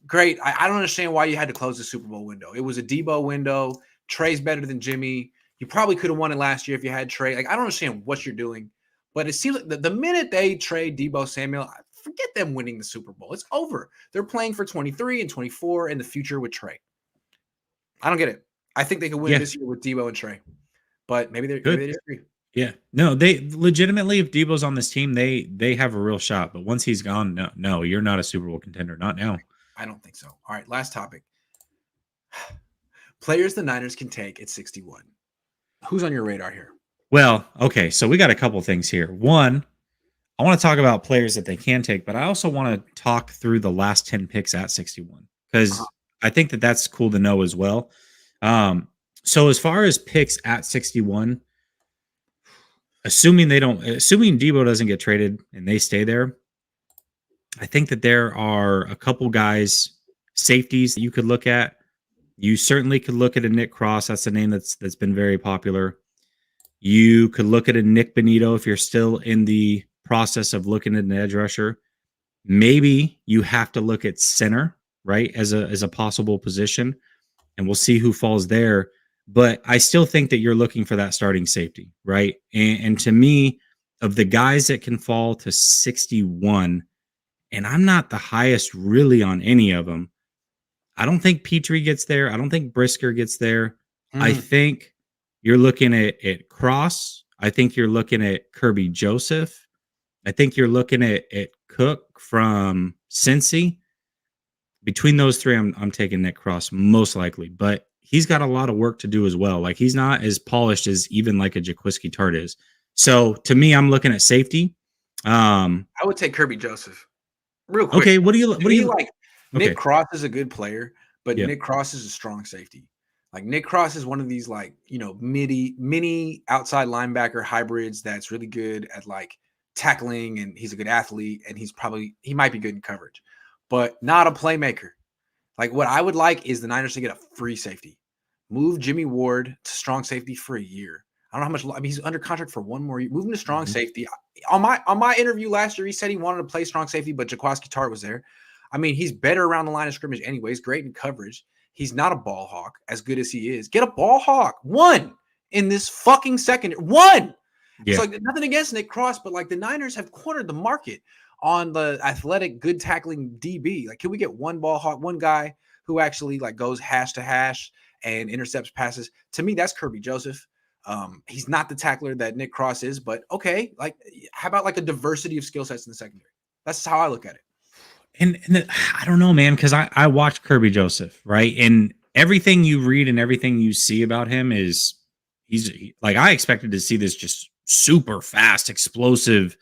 S1: Great. I don't understand why you had to close the Super Bowl window. It was a Deebo window. Trey's better than Jimmy. You probably could have won it last year if you had Trey. Like I don't understand what you're doing, but it seems like the minute they trade Deebo Samuel, forget them winning the Super Bowl. It's over. They're playing for 23 and 24 in the future with Trey. I don't get it. I think they could win
S2: Yeah.
S1: this year with Deebo and Trey, but maybe
S2: Good.
S1: they disagree.
S2: Yeah. No, they legitimately, if Deebo's on this team, they have a real shot. But once he's gone, no, you're not a Super Bowl contender. Not now.
S1: I don't think so. All right, last topic. Players the Niners can take at 61. Who's on your radar here?
S2: Well, okay, so we got a couple things here. One, I want to talk about players that they can take, but I also want to talk through the last 10 picks at 61
S1: Uh-huh.
S2: because I think that that's cool to know as well. Um, so as far as picks at 61, assuming Deebo doesn't get traded and they stay there, I think that there are a couple guys, safeties that you could look at. You certainly could look at a Nick Cross. That's a name that's been very popular. You could look at a Nick Benito if you're still in the process of looking at an edge rusher. Maybe you have to look at center, right, as a possible position, and we'll see who falls there. But I still think that you're looking for that starting safety, right? And to me, of the guys that can fall to 61, and I'm not the highest really on any of them. I don't think Petrie gets there. I don't think Brisker gets there. I
S1: Mm.
S2: think you're looking at Cross. I think you're looking at Kirby Joseph. I think you're looking at Cook from Cincy. Between those three, I'm taking Nick Cross most likely, but he's got a lot of work to do as well. Like he's not as polished as even like a Jaquiski Tart is. So to me, I'm looking at safety.
S1: I would take Kirby Joseph real quick.
S2: Okay,
S1: To me, like Nick
S2: okay?
S1: Cross is a good player, but
S2: Yeah,
S1: Nick Cross is a strong safety. Like Nick Cross is one of these like mini outside linebacker hybrids that's really good at like tackling, and he's a good athlete, and he might be good in coverage, but not a playmaker. Like what I would like is the Niners to get a free safety, move Jimmy Ward to strong safety for a year. I don't know how much. I mean, he's under contract for one more year. Move him to strong
S2: mhm,
S1: safety. On my interview last year, he said he wanted to play strong safety, but Jaquiski Tart was there. I mean, he's better around the line of scrimmage, anyways. Great in coverage. He's not a ball hawk, as good as he is. Get a ball hawk, one in this fucking second. One. It's
S2: yeah.
S1: like nothing against Nick Cross, but like the Niners have cornered the market on the athletic, good tackling DB. Like, can we get one ball hawk, one guy who actually like goes hash to hash and intercepts passes? To me, that's Kirby Joseph. He's not the tackler that Nick Cross is, but okay. Like, how about like a diversity of skill sets in the secondary? That's how I look at it.
S2: I don't know, man, because I watched Kirby Joseph, right, and everything you read and everything you see about him is like I expected to see this just super fast, explosive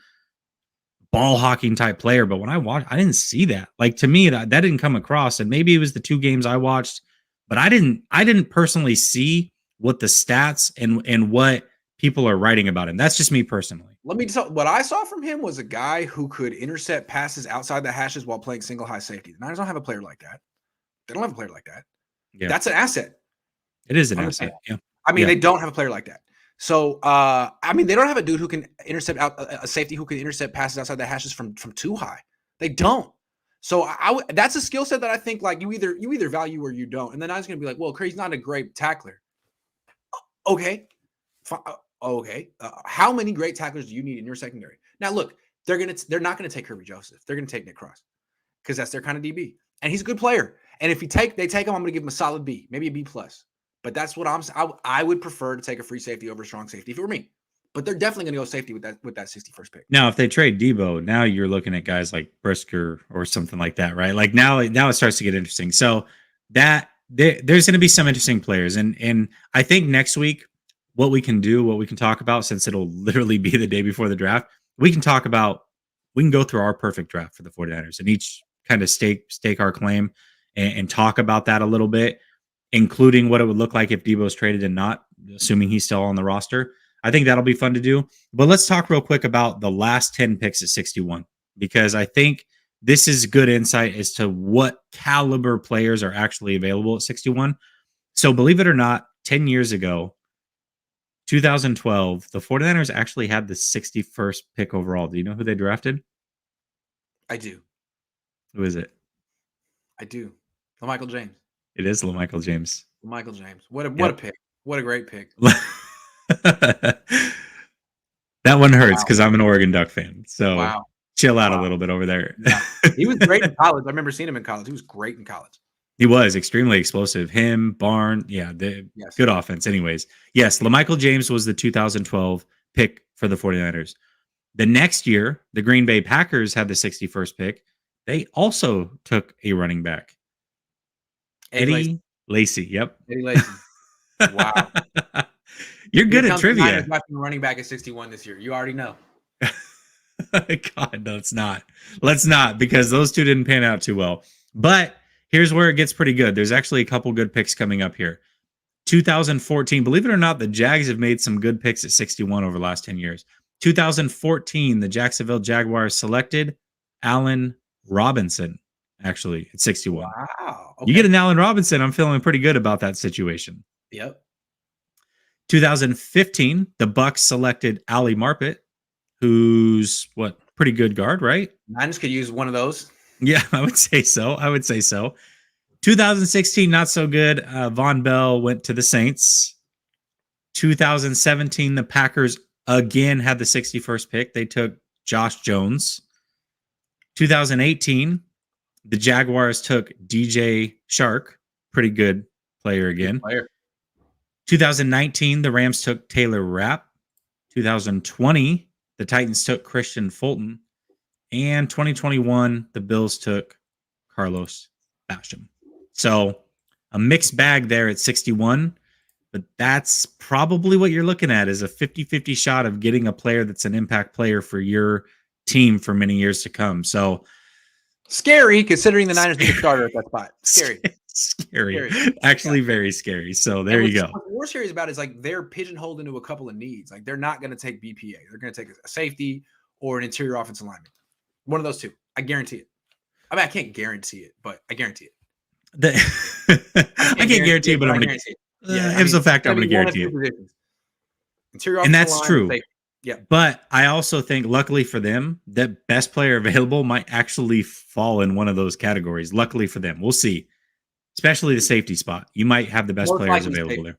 S2: ball hawking type player, but when I watched, I didn't see that. Like to me, that didn't come across, and maybe it was the two games I watched, but I didn't personally see what the stats and what people are writing about him. That's just me personally.
S1: Let me tell what I saw from him was a guy who could intercept passes outside the hashes while playing single high safety. The Niners don't have a player like that. They don't have a player like that.
S2: Yeah,
S1: That's an asset.
S2: it is an
S1: Understand?
S2: asset. Yeah,
S1: I mean,
S2: yeah.
S1: they don't have a player like that. So, I mean, they don't have a dude who can intercept out a safety who can intercept passes outside the hashes from too high. They don't. So that's a skill set that I think like you either value or you don't. And then I was going to be like, well, Curry's not a great tackler. Okay, okay. How many great tacklers do you need in your secondary? Now, look, they're not gonna take Kirby Joseph. They're gonna take Nick Cross because that's their kind of DB, and he's a good player. And if they take him, I'm gonna give him a solid B, maybe a B plus. But that's what I would prefer to take a free safety over a strong safety if it were me. But they're definitely gonna go safety with that 61st pick.
S2: Now, if they trade Deebo, now you're looking at guys like Brisker or something like that, right? Like now it starts to get interesting. So there's going to be some interesting players, and I think next week what we can do, what we can talk about, since it'll literally be the day before the draft, we can go through our perfect draft for the 49ers and each kind of stake our claim and talk about that a little bit, including what it would look like if Deebo's traded and not, assuming he's still on the roster. I think that'll be fun to do. But let's talk real quick about the last 10 picks at 61, because I think this is good insight as to what caliber players are actually available at 61. So, believe it or not, 10 years ago, 2012, the 49ers actually had the 61st pick overall. Do you know who they drafted?
S1: I do,
S2: Who is it?
S1: I do. Michael James,
S2: It is LaMichael James.
S1: Michael James. What a
S2: Yep.
S1: pick. What a great pick.
S2: That one hurts
S1: Wow,
S2: because I'm an Oregon Duck fan. So
S1: wow,
S2: chill out a
S1: wow.
S2: little bit over there.
S1: Yeah, he was great in college. I remember seeing him in college. He was great in college.
S2: He was extremely explosive. Him, Barn, yeah, the
S1: Yes.
S2: good offense. Anyways, yes, LaMichael James was the 2012 pick for the 49ers. The next year, the Green Bay Packers had the 61st pick. They also took a running back,
S1: Eddie Lacy.
S2: Eddie Lacy. Yep.
S1: Eddie Lacy. Wow.
S2: You're
S1: Here
S2: good at
S1: comes the Niners
S2: trivia.
S1: drafting a running back at 61 this year. You already know.
S2: God, no, let's not. Let's not, because those two didn't pan out too well. But here's where it gets pretty good. There's actually a couple good picks coming up here. 2014, believe it or not, the Jags have made some good picks at 61 over the last 10 years. 2014, the Jacksonville Jaguars selected Allen Robinson, actually, at 61.
S1: Wow.
S2: You get an Allen Robinson, I'm feeling pretty good about that situation.
S1: Yep.
S2: 2015, the Bucks selected Ali Marpet, who's pretty good guard, right?
S1: Niners could use one of those.
S2: Yeah, I would say so. 2016, not so good. Von Bell went to the Saints. 2017, the Packers again had the 61st pick. They took Josh Jones. 2018, the Jaguars took DJ Shark, pretty good player again.
S1: Good player.
S2: 2019, the Rams took Taylor Rapp. 2020, the Titans took Christian Fulton. And 2021, the Bills took Carlos Basham. So a mixed bag there at 61, but that's probably what you're looking at is a 50-50 shot of getting a player that's an impact player for your team for many years to come. So
S1: scary considering the Niners need a starter at that spot.
S2: Scary. Actually, very scary. So there you go.
S1: What's more serious about it is like they're pigeonholed into a couple of needs. Like they're not going to take BPA. They're going to take a safety or an interior offensive lineman. One of those two. I guarantee it. I mean, I can't guarantee it, but I guarantee it.
S2: I can't guarantee it, but I'm going to guarantee it. Yeah, ipso facto, I'm going to guarantee it.
S1: Interior
S2: and that's true.
S1: Safety. Yeah.
S2: But I also think, luckily for them, that best player available might actually fall in one of those categories. Luckily for them. We'll see. Especially the safety spot. You might have the best players available there.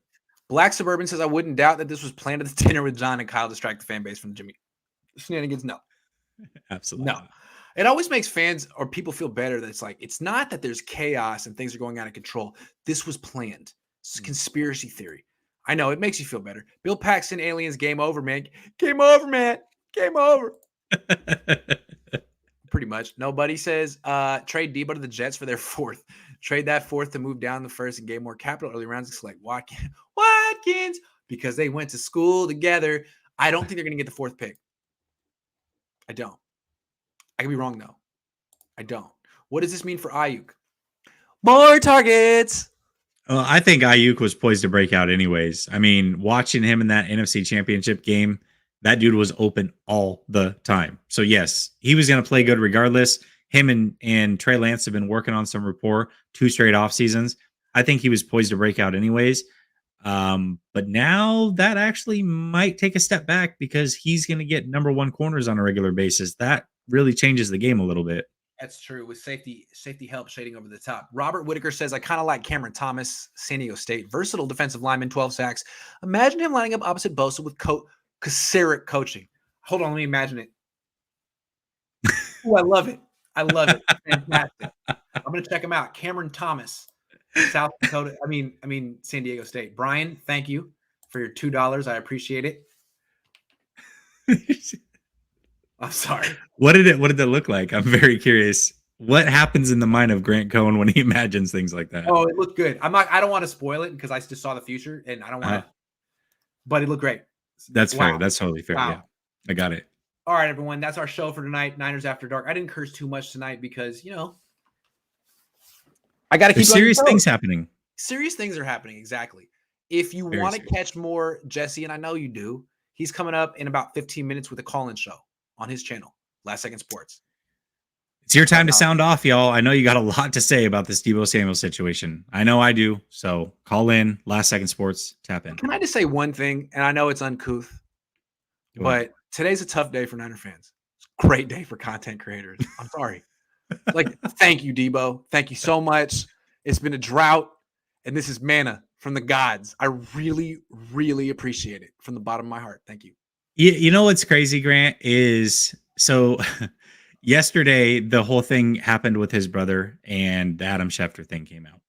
S1: Black Suburban says, I wouldn't doubt that this was planned at the dinner with John and Kyle to distract the fan base from Jimmy shenanigans. No.
S2: Absolutely.
S1: No. It always makes fans or people feel better that it's like, it's not that there's chaos and things are going out of control. This was planned. It's a conspiracy theory. I know, it makes you feel better. Bill Paxton, aliens, game over, man. Game over, man. Game over. Pretty much. Nobody says trade Deebo to the Jets for their fourth. Trade that fourth to move down the first and gain more capital early rounds and select Watkins because they went to school together. I don't think they're going to get the fourth pick. I don't. I could be wrong, though. I don't. What does this mean for Ayuk? More targets.
S2: Well, I think Ayuk was poised to break out anyways. I mean, watching him in that NFC Championship game, that dude was open all the time. So, yes, he was going to play good regardless. Him and Trey Lance have been working on some rapport 2 straight off seasons. I think he was poised to break out anyways. But now that actually might take a step back because he's going to get number 1 corners on a regular basis. That really changes the game a little bit.
S1: That's true. With safety help shading over the top. Robert Whitaker says, I kind of like Cameron Thomas, San Diego State. Versatile defensive lineman, 12 sacks. Imagine him lining up opposite Bosa with Kaseric coaching. Hold on, let me imagine it. Oh, I love it. I love it. Fantastic. I'm going to check him out. Cameron Thomas, South Dakota. I mean, San Diego State. Brian, thank you for your $2. I appreciate it. I'm sorry.
S2: What did it look like? I'm very curious. What happens in the mind of Grant Cohn when he imagines things like that?
S1: Oh, it looked good. I don't want to spoil it because I just saw the future and I don't want to. But it looked great.
S2: That's fair. That's totally fair. Wow. Yeah, I got it.
S1: All right, everyone. That's our show for tonight. Niners After Dark. I didn't curse too much tonight because I got to keep
S2: serious things happening.
S1: Serious things are happening. Exactly. If you want to catch more Jesse, and I know you do, he's coming up in about 15 minutes with a call-in show on his channel, Last Second Sports.
S2: It's your time to sound off, y'all. I know you got a lot to say about this Deebo Samuels situation. I know I do. So call in, Last Second Sports, tap in.
S1: Can I just say one thing? And I know it's uncouth, but today's a tough day for Niner fans. It's a great day for content creators. I'm sorry. Thank you, Deebo. Thank you so much. It's been a drought, and this is manna from the gods. I really, really appreciate it from the bottom of my heart. Thank you.
S2: You know what's crazy, Grant, is so yesterday the whole thing happened with his brother and the Adam Schefter thing came out.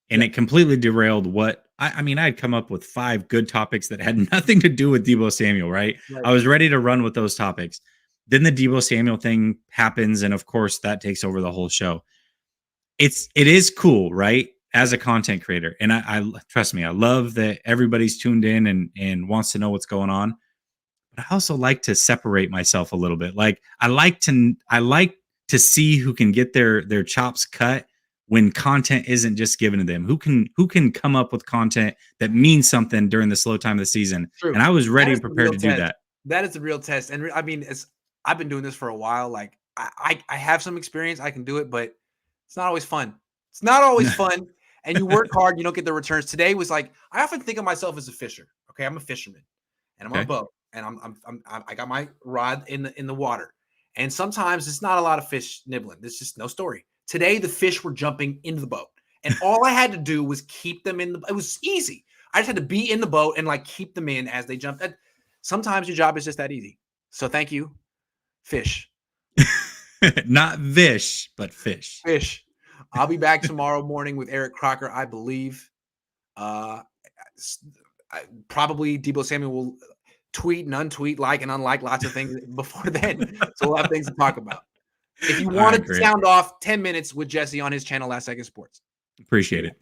S2: And it completely derailed what I mean, I'd come up with 5 good topics that had nothing to do with Deebo Samuel, right? I was ready to run with those topics. Then the Deebo Samuel thing happens, and of course that takes over the whole show. It is cool, right? as a content creator, and I trust me, I love that everybody's tuned in and wants to know what's going on. But I also like to separate myself a little bit. Like I like to see who can get their chops cut when content isn't just given to them. Who can come up with content that means something during the slow time of the season.
S1: True.
S2: And I was
S1: That
S2: ready
S1: is
S2: and
S1: the
S2: prepared
S1: real
S2: to do
S1: test.
S2: that.
S1: That is the real test. And I mean, I've been doing this for a while. Like I have some experience. I can do it, but it's not always fun. It's not always fun. And you work hard, you don't get the returns. Today was like, I often think of myself as a fisher. Okay, I'm a fisherman, and I'm on a
S2: Okay.
S1: boat, and I got my rod in the water. And sometimes it's not a lot of fish nibbling. There's just no story. Today, the fish were jumping into the boat, and all I had to do was keep them in the. It was easy. I just had to be in the boat and like keep them in as they jumped. Sometimes your job is just that easy. So thank you, fish.
S2: Not Vish, but fish.
S1: Fish. I'll be back tomorrow morning with Eric Crocker, I believe. Uh, Probably Deebo Samuel will tweet and untweet, like and unlike lots of things before then. So we'll have things to talk about. If you
S2: All right,
S1: wanted to
S2: great.
S1: sound off 10 minutes with Jesse on his channel, Last Second Sports.
S2: Appreciate it.